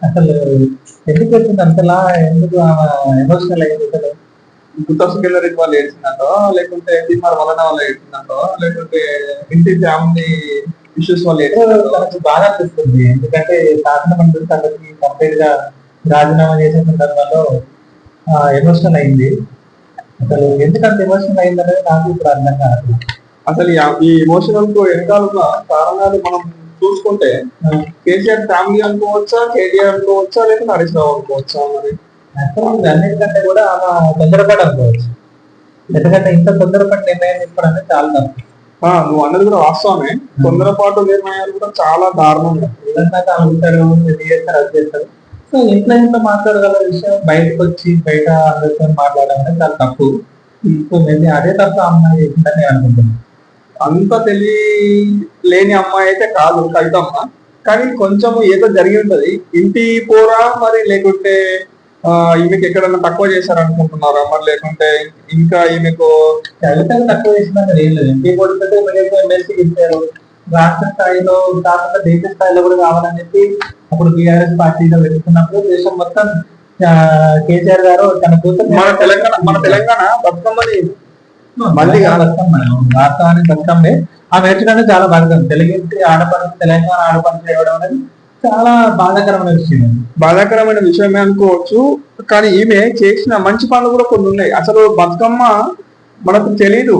అసలు ఎందుకు వచ్చింది అంతలా? ఎందుకు ఎమోషనల్ అయింది అసలు? గుర్తొస్తుకెళ్ళరికి వాళ్ళు ఏడ్చిందంటో, లేకుంటే తీర్మార్ వలన వాళ్ళు ఏడ్చిందంటో, లేకుంటే ఇంటి ఫ్యామిలీ ఇష్యూస్ వల్ల ఏడ్చిందంటో. తనకు బాధ అనిపిస్తుంది. ఎందుకంటే శాసన మండలి తనకి కంప్లీట్ గా రాజీనామా చేసే సందర్భంలో ఎమోషనల్ అయింది. అసలు ఎందుకంత ఎమోషనల్ అయింది అనేది నాకు ఇప్పుడు అర్థం కాదు. అసలు ఈ ఎమోషనల్ కు వెనకాల కారణాలు మనం చూసుకుంటే కేసీఆర్ ఫ్యామిలీ అనుకోవచ్చా, కేటీఆర్ అనుకోవచ్చా, లేకపోతే హరీష్ రావు అనుకోవచ్చా? మరి అసలు అన్నిటికంటే కూడా ఆమె తొందరపడి అనుకోవచ్చు. ఎందుకంటే ఇంత తొందరపడి నిర్ణయం తీసుకోవడం అనేది చాలా తప్పు. నువ్వు అన్నది కూడా వాస్తవమే. తొందరపాటు నిర్ణయాలు కూడా చాలా దారుణంగా ఏదన్నా అనుకుంటారు, చేస్తారు. సో ఇంట్లో మాట్లాడగల విషయం బయటకు వచ్చి బయట అందరితో మాట్లాడడం అనేది చాలా తప్పు. సో నేను అదే తప్ప అమ్మాయి చేసిందని అనుకుంటున్నాను. అంత లేని అమ్మాయి అయితే కాదు కవితమ్మ, కానీ కొంచెం ఏదో జరిగి ఉంటది. ఇంటి పోరా మరి, లేకుంటే ఈమెకి ఎక్కడన్నా తక్కువ చేశారనుకుంటున్నారా మరి, లేకుంటే ఇంకా ఈమెకు కవితలు తక్కువ చేసిందని ఏం లేదు. ఇంటి కొడుకుంటే ఎమ్మెల్సీ ఇచ్చారు. రాష్ట్ర స్థాయిలో కాకుండా దేశ స్థాయిలో కూడా కావాలని చెప్పి అప్పుడు బీఆర్ఎస్ పార్టీలో పెట్టుకున్నప్పుడు దేశం మొత్తం కేసీఆర్ గారు తన కూతురు మన తెలంగాణ బతుకమ్మని మళ్ళీ వాస్తవానికి బతుకమ్మే ఆ నేర్చుకుంటే చాలా బాగా తెలుగు ఆడపడుచు తెలంగాణ ఆడపడుచు చేయడం అనేది చాలా బాధాకరమైన విషయమే అనుకోవచ్చు. కానీ ఈమె చేసిన మంచి పనులు కూడా కొన్ని ఉన్నాయి. అసలు బతుకమ్మ మనకు తెలీదు.